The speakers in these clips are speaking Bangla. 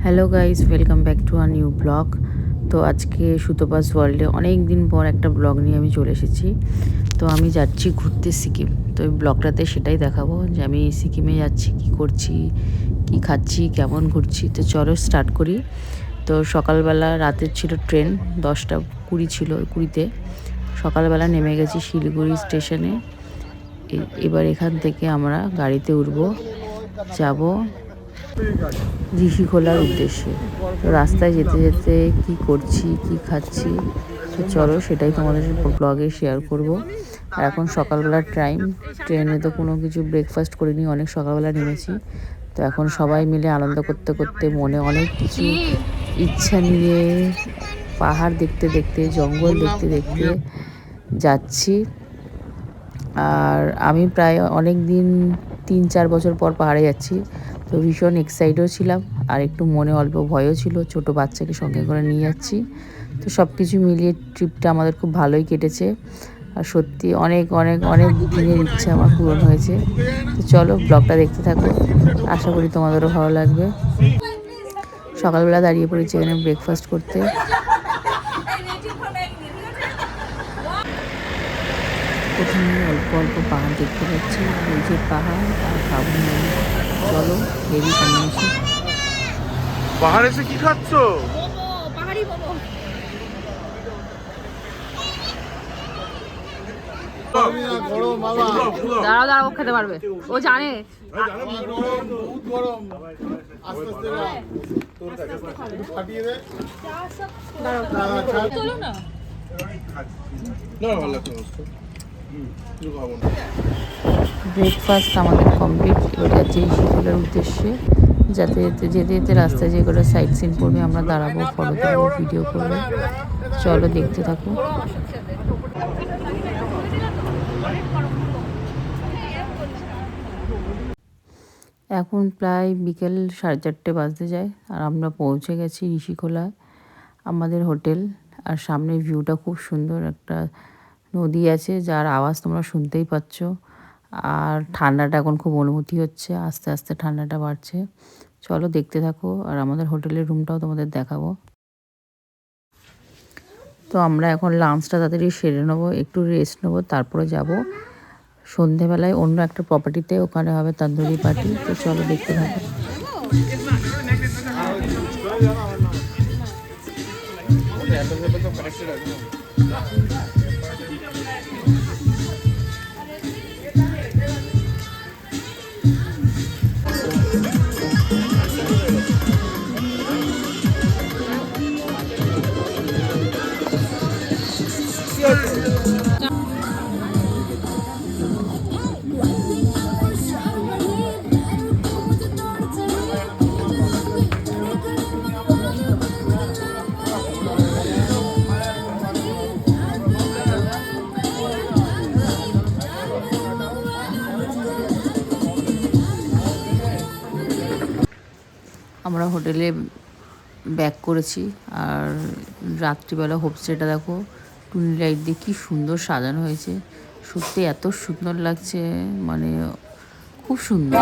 Hello guys, welcome back to our new blog. তো আজকে সুতোপাস ওয়ার্ল্ডে অনেক দিন পর একটা ব্লগ নিয়ে আমি চলে এসেছি। তো আমি যাচ্ছি ঘুরতে সিকিম। তো এই ব্লগটাতে সেটাই দেখাবো যে আমি সিকিমে যাচ্ছি, কি করছি, কি খাচ্ছি, কেমন ঘুরছি। তো চলো স্টার্ট করি। তো সকালবেলা, রাতের ছিল ট্রেন 10:20 ছিল, 20-তে। সকালবেলা নেমে গেছি শিলিগুড়ি স্টেশনে। এবার এখান থেকে আমরা গাড়িতে উঠবো, যাব ঋষিখোলার উদ্দেশ্যে। তো রাস্তায় যেতে যেতে কি করছি, কি খাচ্ছি, তো চলো সেটাই তোমাদের ব্লগে শেয়ার করব। আর এখন সকালবেলার টাইম, ট্রেনে তো কোনো কিছু ব্রেকফাস্ট করিনি, অনেক সকালবেলা নেমেছি। তো এখন সবাই মিলে আনন্দ করতে করতে, মনে অনেক কিছু ইচ্ছা নিয়ে, পাহাড় দেখতে দেখতে, জঙ্গল দেখতে দেখতে যাচ্ছি। আর আমি প্রায় অনেক দিন, 3-4 বছর পর পাহাড়ে যাচ্ছি। তো ভীষণ এক্সাইটেডও ছিলাম, আর একটু মনে অল্প ভয়ও ছিল, ছোট বাচ্চাকে সঙ্গে করে নিয়ে যাচ্ছি। তো সব কিছু মিলিয়ে ট্রিপটা আমাদের খুব ভালোই কেটেছে। আর সত্যি অনেক অনেক অনেক দিনের ইচ্ছা আমার পূরণ হয়েছে। তো চলো ব্লগটা দেখতে থাকো, আশা করি তোমাদেরও ভালো লাগবে। সকালবেলা দাঁড়িয়ে পড়েছি এখানে ব্রেকফাস্ট করতে। প্রথমে অল্প অল্প পাহাড় দেখতে পাচ্ছি, আর এই যে পাহাড় আর কাবুল নদী, চলো হেভি কম্বিনেশন। পাহাড়ে এসে কি খাচ্ছ? পাহাড়ি মোমো। দাঁড়াও দাঁড়াও, খেতে পারবে, ও জানে। ব্রেকফাস্ট আমাদের কমপ্লিট। এবার যাচ্ছি ঋষিখোলার উদ্দেশ্যে। যেতে যেতে রাস্তায় যেগুলো সাইট সিন পড়বে আমরা দাঁড়াবো, ফটো তুলবো, ভিডিও করবো। চলো দেখতে থাকো। এখন প্রায় বিকেল 4:30 বাজতে যায়, আর আমরা পৌঁছে গেছি ঋষিখোলায়, আমাদের হোটেল। আর সামনের ভিউটা খুব সুন্দর, একটা নদী আছে যার আওয়াজ তোমরা শুনতেই পাচ্ছ। আর ঠান্ডাটা এখন খুব অনুভূতি হচ্ছে, আস্তে আস্তে ঠান্ডাটা বাড়ছে। চলো দেখতে থাকো, আর আমাদের হোটেলের রুমটাও তোমাদের দেখাবো। তো আমরা এখন লাঞ্চটা তাড়াতাড়ি সেরে নেবো, একটু রেস্ট নেবো, তারপরে যাব সন্ধেবেলায় অন্য একটা প্রপার্টিতে, ওখানে হবে তন্দুরি পার্টি। তো চলো দেখতে থাকো। আমরা হোটেলে ব্যাক করেছি, আর রাত্রিবেলা হোমস্টেটা দেখো, টুনি লাইট দিয়ে কী সুন্দর সাজানো হয়েছে। সত্যি এত সুন্দর লাগছে, মানে খুব সুন্দর।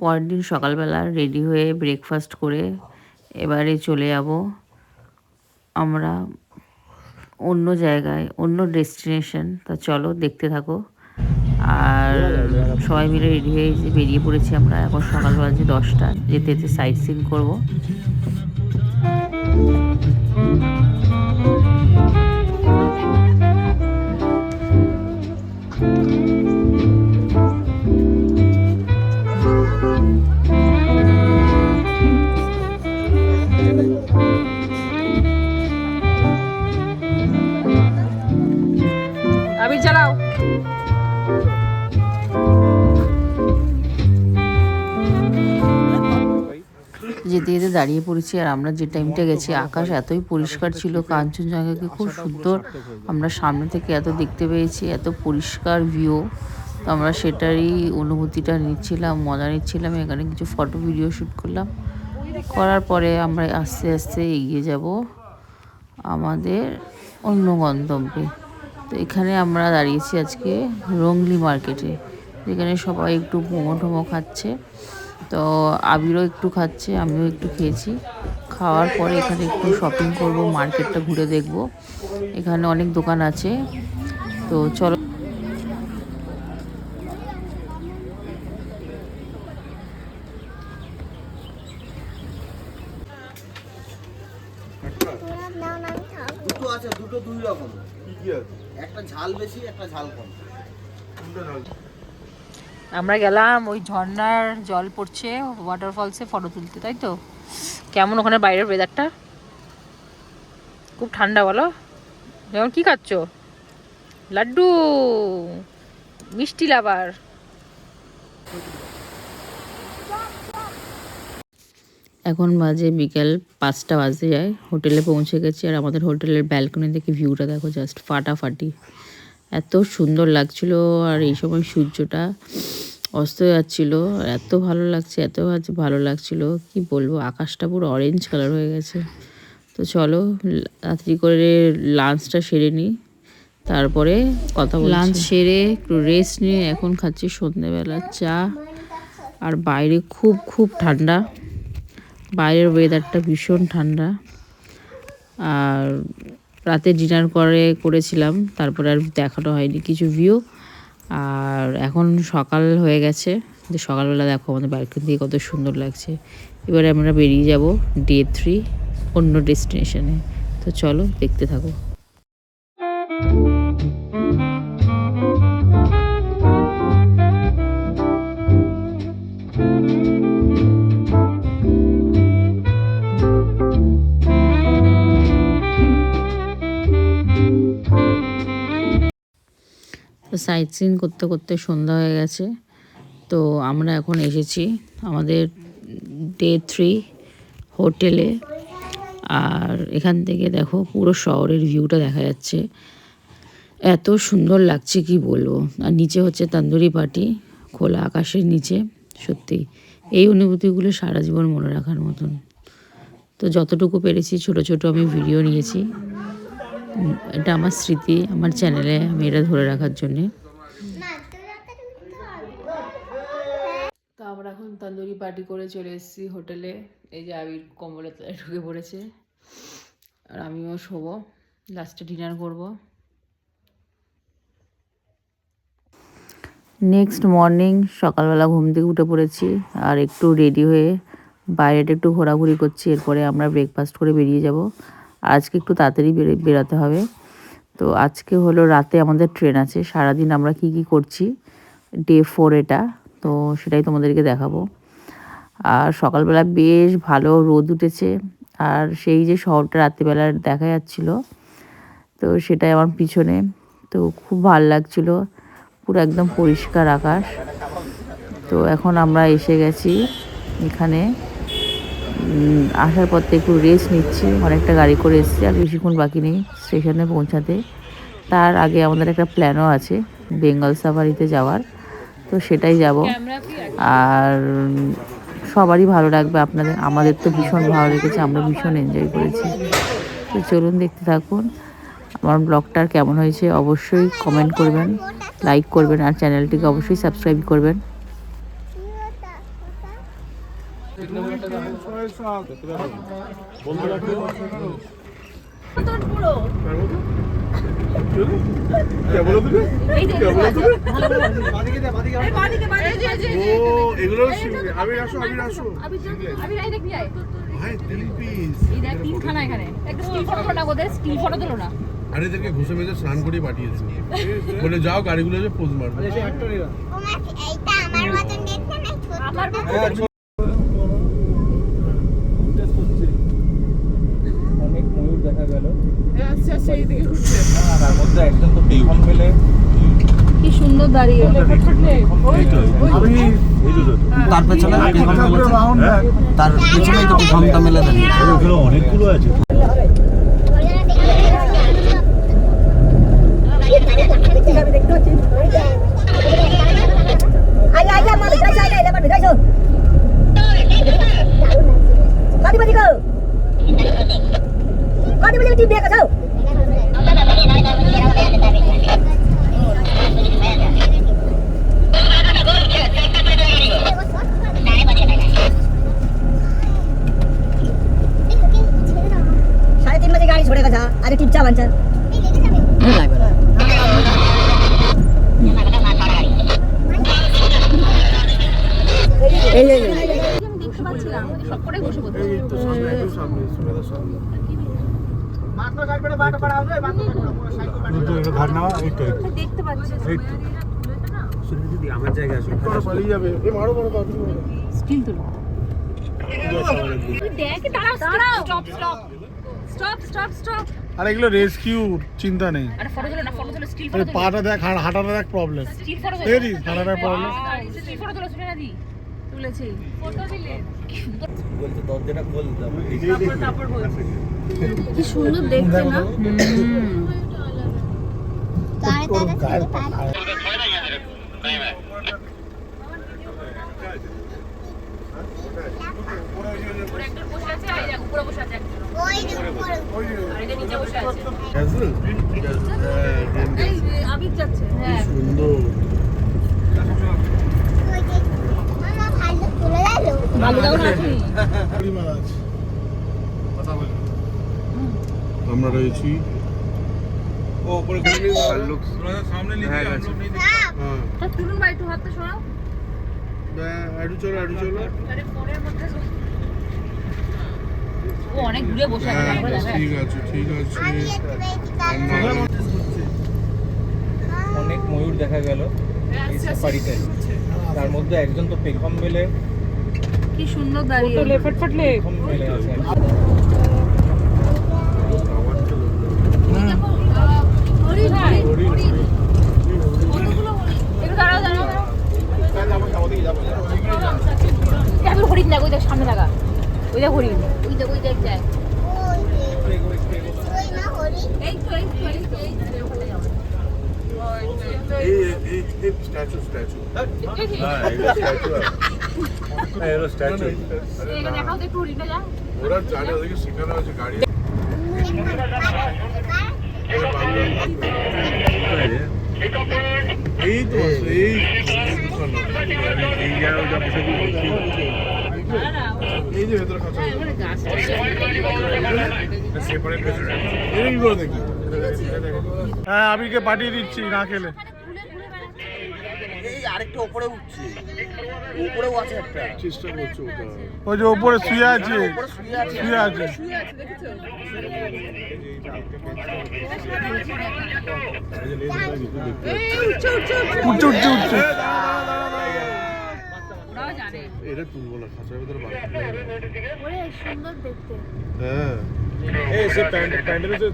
পরের দিন সকালবেলা রেডি হয়ে ব্রেকফাস্ট করে এবারে চলে যাব আমরা অন্য জায়গায়, অন্য ডেস্টিনেশন। তা চলো দেখতে থাকো। আর সবাই মিলে রেডি হয়ে বেরিয়ে পড়েছি আমরা। এখন সকালবেলা যে 10টা, যেতে যেতে সাইট সিন করবো। যেতে যেতে দাঁড়িয়ে পড়েছি। আর আমরা যে টাইমটা গেছি আকাশ এতই পরিষ্কার ছিল, কাঞ্চনজঙ্ঘাকে খুব সুন্দর আমরা সামনে থেকে এত দেখতে পেয়েছি, এত পরিষ্কার ভিউ। তো আমরা সেটারই অনুভূতিটা নিচ্ছিলাম, মজা নিচ্ছিলাম। এখানে কিছু ফটো ভিডিও শ্যুট করলাম, করার পরে আমরা আস্তে আস্তে এগিয়ে যাব আমাদের অন্য গন্তব্যে। তো এখানে আমরা দাঁড়িয়েছি আজকে রংলি মার্কেটে, যেখানে সবাই একটু মোমো টোমো খাচ্ছে। তো আবিরও একটু খাচ্ছে, আমিও একটু খেয়েছি। খাওয়ার পরে এখানে একটু শপিং করব, মার্কেটটা ঘুরে দেখব। এখানে অনেক দোকান আছে, তো চলো। দুটো আছে, দুটো দুই রকম। কি আছে? একটা ঝাল বেশি, একটা ঝাল কম। আমরা গেলাম ওই ঝর্ণার জল পড়ছে ওয়াটারফলসে ফটো তুলতে, তাই তো? কেমন ওখানে বাইরের ওয়েদারটা? খুব ঠান্ডা বলো। যেমন কি খাচ্ছ? লাড্ডু, মিষ্টি লাভার। এখন বাজে বিকেল 5টা বাজতে যায়। হোটেলে পৌঁছে গেছি, আর আমাদের হোটেলের ব্যালকনি থেকে ভিউটা দেখো, জাস্ট ফাটাফাটি, এত সুন্দর লাগছিল। আর এই সময় সূর্যটা অস্ত যাচ্ছিল, এত ভালো লাগছে, এত ভালো লাগছিল কি বলবো। আকাশটা পুরো অরেঞ্জ কালার হয়ে গেছে। তো চলো রাত্রি করে লাঞ্চটা সেরে নিই, তারপরে কথা বলছি। লাঞ্চ সেরে একটু রেস্ট নিয়ে এখন খাচ্ছি সন্ধ্যেবেলা চা। আর বাইরে খুব খুব ঠান্ডা, বাইরের ওয়েদারটা ভীষণ ঠান্ডা। আর রাতে ডিনার করেছিলাম, তারপরে আর দেখানো হয়নি কিছু ভিউ। আর এখন সকাল হয়ে গেছে, যে সকালবেলা দেখো আমাদের ব্যালকনি দিয়ে কত সুন্দর লাগছে। এবারে আমরা বেরিয়ে যাব ডে 3 অন্য ডেস্টিনেশনে। তো চলো দেখতে থাকো। তো সাইট সিন করতে করতে সন্ধ্যা হয়ে গেছে। তো আমরা এখন এসেছি আমাদের ডে 3 হোটেলে। আর এখান থেকে দেখো পুরো শহরের ভিউটা দেখা যাচ্ছে, এত সুন্দর লাগছে কি বলবো। আর নিচে হচ্ছে তন্দুরি পার্টি, খোলা আকাশের নিচে। সত্যি এই অনুভূতিগুলো সারা জীবন মনে রাখার মতন। তো যতটুকু পেরেছি ছোট ছোট আমি ভিডিও নিয়েছি, এটা আমার স্মৃতি, আমার চ্যানেলে আমি এটা ধরে রাখার জন্যে। তো আমরা এখন তন্দুরি পার্টি করে চলে এসেছি হোটেলে। এই যে আবির কম্বলে ঢুকে পড়েছে, আর আমিও শোবো, লাস্টে ডিনার করব। নেক্সট মর্নিং সকালবেলা ঘুম থেকে উঠে পড়েছি, আর একটু রেডি হয়ে বাইরেটা একটু ঘোরাঘুরি করছি। এরপরে আমরা ব্রেকফাস্ট করে বেরিয়ে যাব। আজকে একটু তাড়াতাড়ি বেরোতে হবে। তো আজকে হলো রাতে আমাদের ট্রেন আছে। সারাদিন আমরা কি কি করছি, ডে 4 এটা, তো সেটাই তোমাদেরকে দেখাবো। আর সকালবেলা বেশ ভালো রোদ উঠেছে, আর সেই যে শহরটা রাত্রিবেলা দেখা যাচ্ছিল, তো সেটাই আমার পিছনে। তো খুব ভালো লাগছিল, পুরো একদম পরিষ্কার আকাশ। তো এখন আমরা এসে গেছি এখানে। আসার পর থেকে একটু রেস্ট নিচ্ছি, অনেকটা গাড়ি করে এসেছি, আর বেশিক্ষণ বাকি নেই স্টেশনে পৌঁছাতে। তার আগে আমাদের একটা প্ল্যানও আছে বেঙ্গল সাফারিতে যাওয়ার, তো সেটাই যাব। আর সবারই ভালো লাগবে আপনাদের, আমাদের তো ভীষণ ভালো লেগেছে, আমরা ভীষণ এনজয় করেছি। তো চলুন দেখতে থাকুন। আমার ব্লগটার কেমন হয়েছে অবশ্যই কমেন্ট করবেন, লাইক করবেন, আর চ্যানেলটিকে অবশ্যই সাবস্ক্রাইব করবেন। আর এদেরকে ঘুষে মেজে স্নান করে পাঠিয়েছে, বলে যাও গাড়িগুলো যে পোজ মারবে। অনেক ময়ূর দেখা গেল। তার মধ্যে একজন তো পেখম পেলে কি সুন্দর দাঁড়িয়ে তার পেছনে পেখম মেলেছে। তার পেছনেই তো পেখমটা মেলে দাঁড়িয়ে। অনেকগুলো আছে। अरे टिपचा बंचा नहीं लागবে না এই এই দেখতে পাচ্ছিলাম সবকটাই বসে পড়তে এই তো সামনে একটু সামনে সুমেদার সামনে ঘাট নেওয়া এই তো দেখতে পাচ্ছি যদি আমার জায়গায় আসো পালিয়ে যাবে এ মারো মারো বাথরুম স্টিল তুলো দেখ দাঁড়াও দাঁড়াও stop stop stop stop stop আর এগুলো রেস্কিউ চিন্তা নেই। আরে ফটো তুলো স্টিল আরে পাটা দেখ হাঁটাটা দেখ প্রবলেম স্টিল ফটো দেখি হাঁটাটা প্রবলেম। স্টিল ফটো তুলো সুনেনা দি তুলেছি ফটো দিলে বলতে দরজাটা খোল দাও। তারপর বলছি কি সুন্দর দেখতে না একজন বসে আছে আর এই উপরে বসে আছে একজন আর এটা নিচে বসে আছে ক্যাসেল আবির যাচ্ছে হ্যাঁ সুন্দর ভালুদাও নাকি আমরা রয়েছি ও উপরে ঘুরে ভাল্লুক সামনে নিয়ে হ্যাঁ তা তুলুন ভাই একটু হাতটা সরাও আড়ু চলো আরে ফোনের মধ্যে ও অনেক দূরে বসে আছে হ্যাঁ তারপরে দেখা ঠিক আছে অনেক ময়ূর দেখা গেল এই সাফারিতে। তার মধ্যে একজন তো পেখম মেলে কি সুন্দর দাঁড়িয়ে ফটফটলে পেখম মেলে আছে। একটু দাঁড়াও দাঁড়াও আমি হরিণ দেখ ওই দেখ সামনে লাগা ওই দেখ হরিণ ওই দেখ যায় এই তো এই স্ট্যাচু স্ট্যাচু এটা দেখাও তো একটু হরিণটা যা ওরা জানে ওদেরকে শেখানো আছে গাড়ি এই তো এই এই যে ভেতরে খাঁচা এটা কি করে দেখি হ্যাঁ আবিরকে পাঠিয়ে দিচ্ছি না খেলে। এই আরেকটা উপরে উঠছে। উপরেও আছে একটা। চেষ্টা করছো ওটা ওই যে উপরে শুয়ে আছে উপরে শুয়ে আছে। শুয়ে আছে উঠছে উঠছে উঠছে ওরাও জানে এটা তুলবো না খাঁচার ভেতরে বার করে দেবো। ওরে সুন্দর দেখতে হ্যাঁ এই সে প্যান্ডেলে যে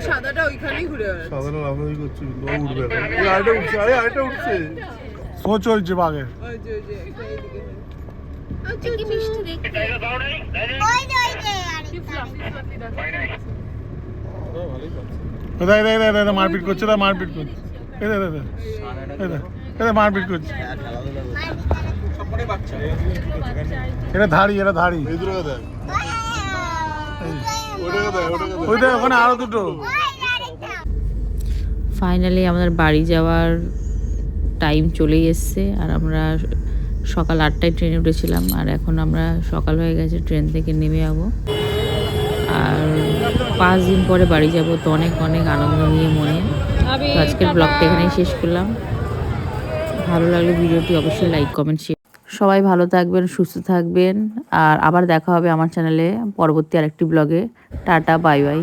সাদাটা ওইখানেই ঘুরে বেড়াচ্ছে সাধারণ লাফালাফি করছি কিন্তু ও উঠবে এখন ওই আরেকটা উঠছে আরেকটা উঠছে শো চলছে বাঘের। কি মিষ্টি দেখতে দেখ দেখ দেখ দেখ মারপিট করছে না মারপিট করছে এই দেখ দেখ দেখ এই দেখ মারপিট করছে এটা ধাড়ি এই দুটো দেখ ওটাকে দেখ ওই দেখ ওখানে আরো দুটো। ফাইনালি আমাদের বাড়ি যাওয়ার টাইম চলেই এসছে আর আমরা সকাল 8টায় ট্রেনে উঠেছিলাম আর এখন আমরা সকাল হয়ে গেছে ট্রেন থেকে নেমে যাবো আর 5 দিন পরে বাড়ি যাব তো অনেক অনেক আনন্দ নিয়ে মনে। তো আজকের ব্লগটা এখানেই শেষ করলাম। ভালো লাগলে ভিডিওটি অবশ্যই লাইক কমেন্ট শেয়ার। সবাই ভালো থাকবেন সুস্থ থাকবেন আর আবার দেখা হবে আমার চ্যানেলে পরবর্তী আরেকটি ব্লগে। Tata bye bye.